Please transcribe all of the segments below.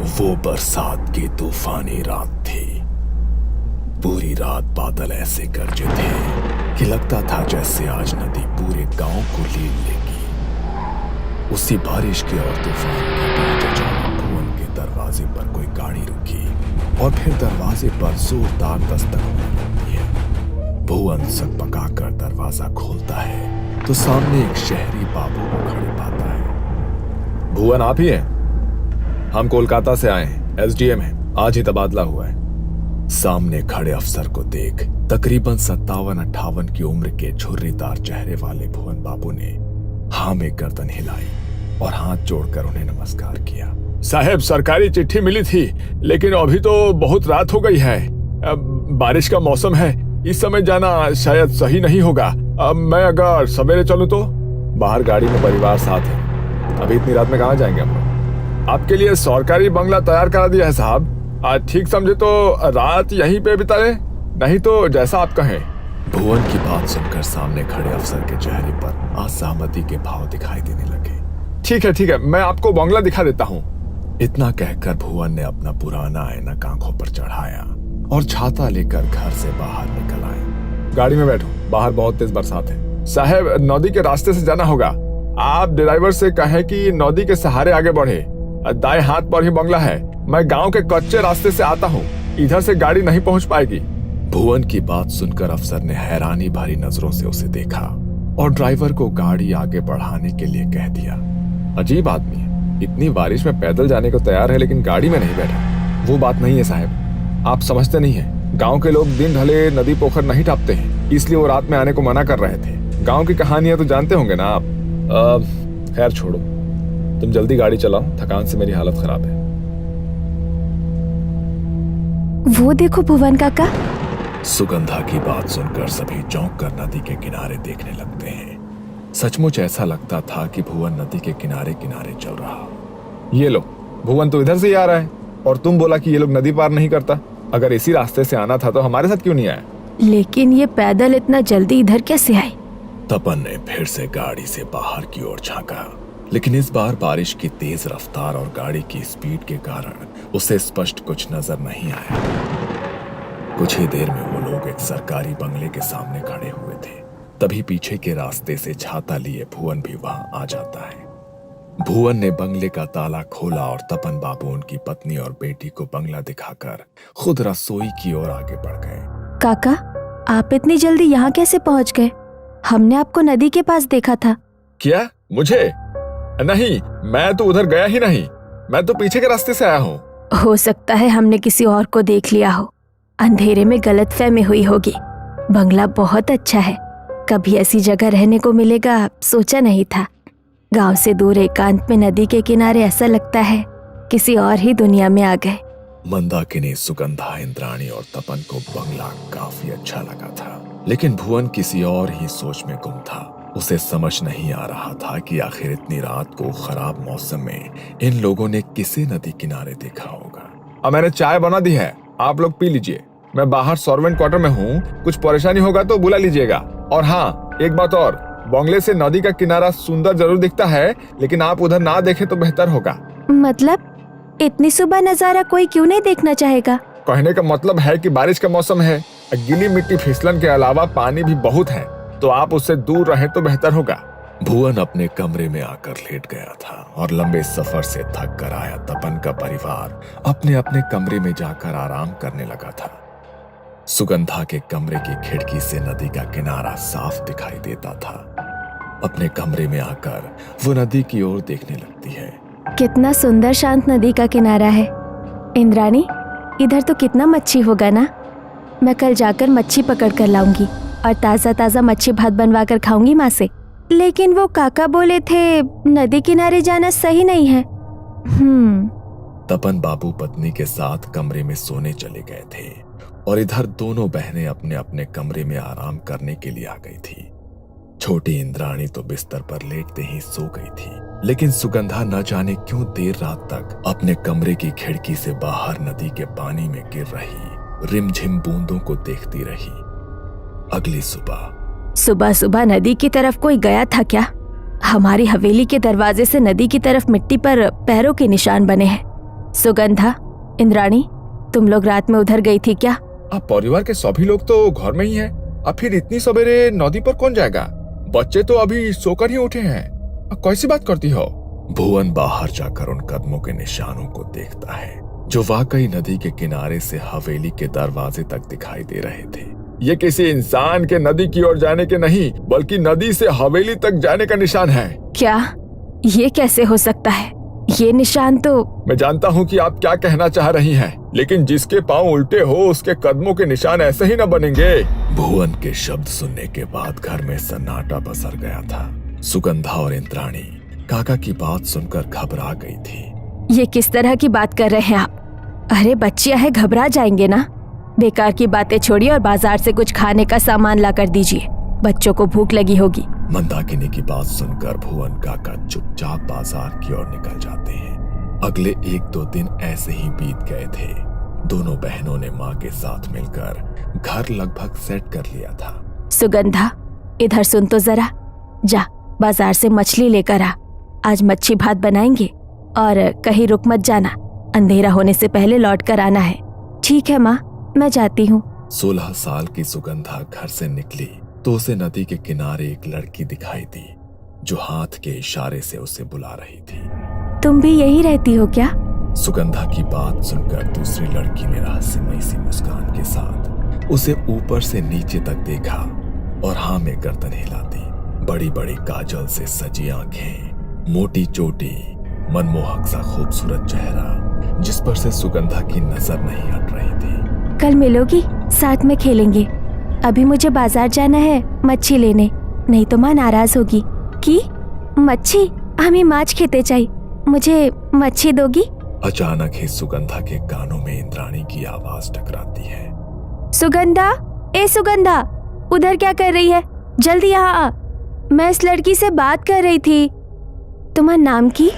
वो बरसात की तूफानी रात थी। पूरी रात बादल ऐसे गरजे थे कि लगता था जैसे आज नदी पूरे गांव को लील लेगी। उसी बारिश के और तूफान के बीच अचानक भुवन के दरवाजे पर कोई गाड़ी रुकी और फिर दरवाजे पर जोरदार दस्तक होने लगती है। भुवन सकपकाकर दरवाजा खोलता है तो सामने एक शहरी बाबू को खड़े पाता है। भुवन आप ही हैं? हम कोलकाता से आए हैं, एसडीएम हैं, आज ही तबादला हुआ है। सामने खड़े अफसर को देख तकरीबन 57-58 की उम्र के झुर्रीदार चेहरे वाले भुवन बाबू ने हाँ में गर्दन हिलाई और हाथ जोड़कर उन्हें नमस्कार किया। साहब, सरकारी चिट्ठी मिली थी, लेकिन अभी तो बहुत रात हो गई है। बारिश का मौसम है, इस समय जाना शायद सही नहीं होगा। मैं अगर सवेरे चलूं तो? बाहर गाड़ी में परिवार साथ है, अभी इतनी रात में कहाँ जाएंगे हम लोग? आपके लिए सरकारी बंगला तैयार करा दिया है साहब। ठीक समझे तो रात यहीं पे बिताए, नहीं तो जैसा आप कहें। भुवन की बात सुनकर सामने खड़े अफसर के चेहरे पर असहमति के भाव दिखाई देने लगे। ठीक है, मैं आपको बंगला दिखा देता हूँ। इतना कहकर भुवन ने अपना पुराना ऐनक आंखों पर चढ़ाया और छाता लेकर घर से बाहर निकल आए। गाड़ी में बैठो, बाहर बहुत तेज बरसात है। साहब, नदी के रास्ते से जाना होगा। आप ड्राइवर से कहें कि नदी के सहारे आगे बढ़े, दाएं हाथ पर ही बंगला है। मैं गांव के कच्चे रास्ते से आता हूँ, इधर से गाड़ी नहीं पहुंच पाएगी। भुवन की बात सुनकर अफसर ने हैरानी भरी नजरों से उसे देखा और ड्राइवर को गाड़ी आगे बढ़ाने के लिए कह दिया। अजीब आदमी है, इतनी बारिश में पैदल जाने को तैयार है लेकिन गाड़ी में नहीं बैठा। वो बात नहीं है साहब, आप समझते नहीं है। गांव के लोग दिन ढले नदी पोखर नहीं टापते हैं, इसलिए वो रात में आने को मना कर रहे थे। गांव की कहानियां तो जानते होंगे ना आप। खैर छोड़ो, तुम जल्दी गाड़ी चलाओ, थकान से मेरी हालत खराब है। वो देखो भुवन काका। सुगंधा की बात सुनकर सभी चौंक कर नदी के किनारे देखने लगते हैं। सचमुच ऐसा लगता था कि भुवन नदी के किनारे किनारे चल रहा। ये लो, भुवन तो इधर से ही आ रहा है और तुम बोला कि ये लोग नदी पार नहीं करता। अगर इसी रास्ते से आना था तो हमारे साथ क्यों नहीं आया? लेकिन ये पैदल इतना जल्दी इधर कैसे आए? तपन ने फिर से गाड़ी से बाहर की ओर झांका, लेकिन इस बार बारिश की तेज रफ्तार और गाड़ी की स्पीड के कारण उसे स्पष्ट कुछ नजर नहीं आया। कुछ ही देर में वो लोग एक सरकारी बंगले के सामने खड़े हुए थे। तभी पीछे के रास्ते से छाता लिए भुवन भी वहां आ जाता है। भुवन ने बंगले का ताला खोला और तपन बाबू उनकी पत्नी और बेटी को बंगला दिखाकर खुद रसोई की ओर आगे बढ़ गए। काका, आप इतनी जल्दी यहाँ कैसे पहुँच गए? हमने आपको नदी के पास देखा था। क्या? मुझे? नहीं, मैं तो उधर गया ही नहीं। मैं तो पीछे के रास्ते से आया हूँ। हो सकता है हमने किसी और को देख लिया हो, अंधेरे में गलतफहमी हुई होगी। बंगला बहुत अच्छा है, कभी ऐसी जगह रहने को मिलेगा सोचा नहीं था। गांव से दूर एकांत में नदी के किनारे ऐसा लगता है किसी और ही दुनिया में आ गए। मंदाकिनी, सुगंधा, इंद्राणी और तपन को बंगला काफी अच्छा लगा था, लेकिन भुवन किसी और ही सोच में गुम था। उसे समझ नहीं आ रहा था कि आखिर इतनी रात को खराब मौसम में इन लोगों ने किसे नदी किनारे देखा होगा। अब मैंने चाय बना दी है, आप लोग पी लीजिए। मैं बाहर सर्वेंट क्वार्टर में हूँ, कुछ परेशानी होगा तो बुला लीजिएगा। और हाँ, एक बात और, बंगले से नदी का किनारा सुंदर जरूर दिखता है, लेकिन आप उधर ना देखें तो बेहतर होगा। मतलब इतनी सुबह नजारा कोई क्यों नहीं देखना चाहेगा? कहने का मतलब है कि बारिश का मौसम है, गीली मिट्टी फिसलन के अलावा पानी भी बहुत है, तो आप उससे दूर रहें तो बेहतर होगा। भुवन अपने कमरे में आकर लेट गया था और लंबे सफर से थक कर आया तपन का परिवार अपने अपने कमरे में जाकर आराम करने लगा था। सुगंधा के कमरे की खिड़की से नदी का किनारा साफ दिखाई देता था। अपने कमरे में आकर वो नदी की ओर देखने लगती है। कितना सुंदर शांत नदी का किनारा है। इंद्राणी, इधर तो कितना मच्छी होगा ना। मैं कल जाकर मच्छी पकड़ कर लाऊंगी और ताजा ताजा मच्छी भात बनवा कर खाऊंगी माँ से। लेकिन वो काका बोले थे नदी किनारे जाना सही नहीं है। तपन बाबू पत्नी के साथ कमरे में सोने चले गए थे और इधर दोनों बहनें अपने अपने कमरे में आराम करने के लिए आ गई थी। छोटी इंद्राणी तो बिस्तर पर लेटते ही सो गई थी, लेकिन सुगंधा न जाने क्यों देर रात तक अपने कमरे की खिड़की से बाहर नदी के पानी में गिर रही रिमझिम बूंदों को देखती रही। अगली सुबह सुबह नदी की तरफ कोई गया था क्या? हमारी हवेली के दरवाजे से नदी की तरफ मिट्टी पर पैरों के निशान बने हैं। सुगंधा, इंद्राणी, तुम लोग रात में उधर गई थी क्या? अब परिवार के सभी लोग तो घर में ही हैं। अब फिर इतनी सवेरे नदी पर कौन जाएगा? बच्चे तो अभी सोकर ही उठे हैं। अब कैसी बात करती हो? भुवन बाहर जाकर उन कदमों के निशानों को देखता है जो वाकई नदी के किनारे से हवेली के दरवाजे तक दिखाई दे रहे थे। ये किसी इंसान के नदी की ओर जाने के नहीं, बल्कि नदी से हवेली तक जाने का निशान है। क्या? ये कैसे हो सकता है? ये निशान तो... मैं जानता हूँ कि आप क्या कहना चाह रही हैं, लेकिन जिसके पाँव उल्टे हो उसके कदमों के निशान ऐसे ही न बनेंगे। भुवन के शब्द सुनने के बाद घर में सन्नाटा पसर गया था। सुगंधा और इंद्राणी काका की बात सुनकर घबरा गई थी। ये किस तरह की बात कर रहे हैं आप? अरे बच्चियां हैं, घबरा जाएंगे ना। बेकार की बातें छोड़िए और बाजार से कुछ खाने का सामान ला कर दीजिए, बच्चों को भूख लगी होगी। मंदाकिनी की बात सुनकर भुवन काका चुपचाप बाजार की ओर निकल जाते हैं। अगले 1-2 दिन ऐसे ही बीत गए थे। दोनों बहनों ने माँ के साथ मिलकर घर लगभग सेट कर लिया था। सुगंधा, इधर सुन तो जरा। जा बाजार से मछली लेकर आ, आज मच्छी भात बनाएंगे। और कहीं रुक मत जाना, अंधेरा होने से पहले लौट कर आना है। ठीक है माँ, मैं जाती हूँ। 16 साल की सुगंधा घर से निकली तो उसे नदी के किनारे एक लड़की दिखाई दी जो हाथ के इशारे से उसे बुला रही थी। तुम भी यही रहती हो क्या? सुगंधा की बात सुनकर दूसरी लड़की ने रहस्यमयी सी मुस्कान के साथ उसे ऊपर से नीचे तक देखा और हाँ में गर्दन हिलाती। बड़ी बड़ी काजल से सजी आंखें, मोटी चोटी, मनमोहक सा खूबसूरत चेहरा जिस पर से सुगंधा की नजर नहीं हट रही थी। कल मिलोगी, साथ में खेलेंगे। अभी मुझे बाजार जाना है मच्छी लेने, नहीं तो माँ नाराज होगी। की मच्छी? हमें माछ खेते चाहिए, मुझे मच्छी दोगी? अचानक ही सुगंधा के कानों में इंद्राणी की आवाज टकराती है। सुगंधा, ए सुगंधा, उधर क्या कर रही है? जल्दी यहाँ आ, मैं इस लड़की से बात कर रही थी। तुम्हारा नाम की?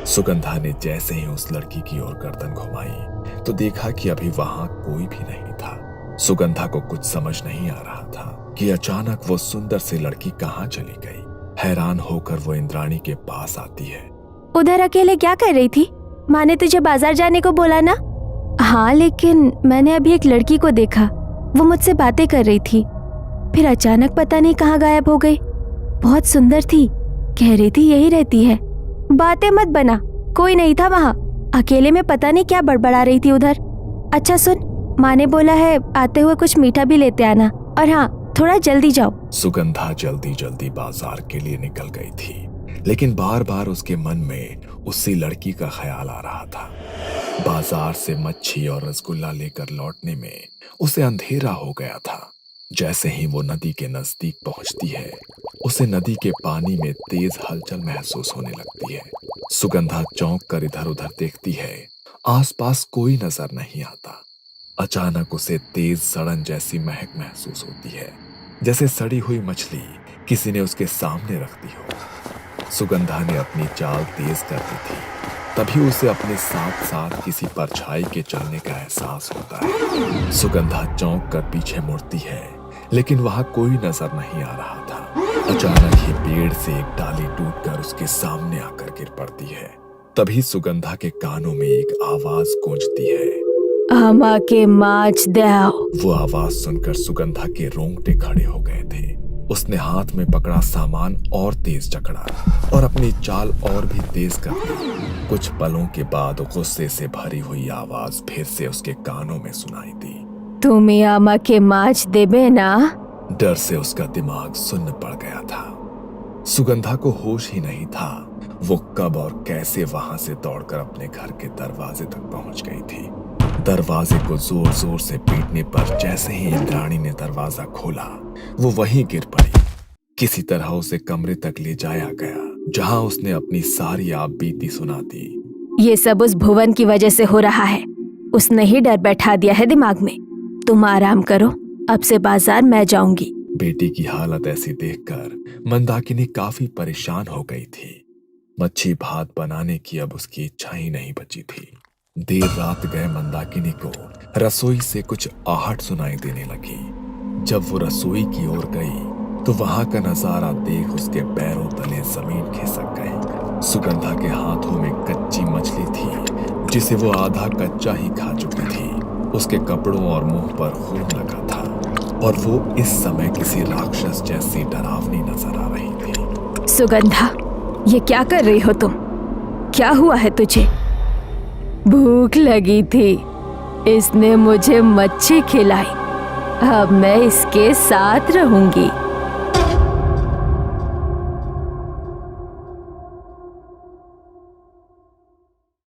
सुगंधा ने जैसे ही उस लड़की की ओर गर्दन घुमाई तो देखा कि अभी वहां कोई भी नहीं था। सुगंधा को कुछ समझ नहीं आ रहा था कि अचानक वो सुंदर सी लड़की कहाँ चली गई। हैरान होकर वो इंद्राणी के पास आती है। उधर अकेले क्या कर रही थी? माँ ने तुझे बाजार जाने को बोला ना? हाँ, लेकिन मैंने अभी एक लड़की को देखा, वो मुझसे बातें कर रही थी, फिर अचानक पता नहीं कहाँ गायब हो गई। बहुत सुंदर थी, कह रही थी यही रहती है। बातें मत बना, कोई नहीं था वहाँ, अकेले में पता नहीं क्या बड़बड़ा रही थी उधर। अच्छा सुन, माँ ने बोला है आते हुए कुछ मीठा भी लेते आना, और हाँ थोड़ा जल्दी जाओ। सुगंधा जल्दी जल्दी बाजार के लिए निकल गई थी, लेकिन बार बार उसके मन में उसी लड़की का ख्याल आ रहा था। बाजार से मच्छी और रसगुल्ला लेकर लौटने में उसे अंधेरा हो गया था। जैसे ही वो नदी के नजदीक पहुंचती है, उसे नदी के पानी में तेज हलचल महसूस होने लगती है। सुगंधा चौंक कर इधर उधर देखती है, आसपास कोई नजर नहीं आता। अचानक उसे तेज सड़न जैसी महक महसूस होती है, जैसे सड़ी हुई मछली किसी ने उसके सामने रख दी हो। सुगंधा ने अपनी चाल तेज कर दी थी, तभी उसे अपने साथ साथ किसी परछाई के चलने का एहसास होता है। सुगंधा चौंक कर पीछे मुड़ती है, लेकिन वहां कोई नजर नहीं आ रहा था। अचानक ही पेड़ से एक डाली टूटकर उसके सामने आकर गिर पड़ती है। तभी सुगंधा के कानों में एक आवाज गूंजती है, आमा के माछ दो। वो आवाज सुनकर सुगंधा के रोंगटे खड़े हो गए थे। उसने हाथ में पकड़ा सामान और तेज जकड़ा और अपनी चाल और भी तेज कर दी। कुछ पलों के बाद गुस्से से भरी हुई आवाज फिर से उसके कानों में सुनाई दी, तुम्हें आमा के माछ देबे ना? डर से उसका दिमाग सुन्न पड़ गया था। सुगंधा को होश ही नहीं था वो कब और कैसे वहां से दौड़कर अपने घर के दरवाजे तक पहुंच गई थी। दरवाजे को जोर जोर से पीटने पर जैसे ही इंद्राणी ने दरवाजा खोला, वो वहीं गिर पड़ी। किसी तरह उसे कमरे तक ले जाया गया, जहां उसने अपनी सारी आप बीती सुना दी। ये सब उस भुवन की वजह से हो रहा है, उसने ही डर बैठा दिया है दिमाग में। तुम आराम करो, अब से बाजार मैं जाऊंगी। बेटी की हालत ऐसी देखकर मंदाकिनी काफी परेशान हो गई थी। मच्छी भात बनाने की अब उसकी इच्छा ही नहीं बची थी। देर रात गए मंदाकिनी को रसोई से कुछ आहट सुनाई देने लगी। जब वो रसोई की ओर गई तो वहां का नजारा देख उसके पैरों तले जमीन खिसक गई। सुगंधा के हाथों में कच्ची मछली थी जिसे वो आधा कच्चा ही खा चुकी थी। उसके कपड़ों और मुंह पर खून लगा था और वो इस समय किसी राक्षस जैसी डरावनी नजर आ रही थी। सुगंधा, ये क्या कर रही हो तुम? क्या हुआ है तुझे? भूख लगी थी, इसने मुझे मच्छी खिलाई। अब मैं इसके साथ रहूंगी।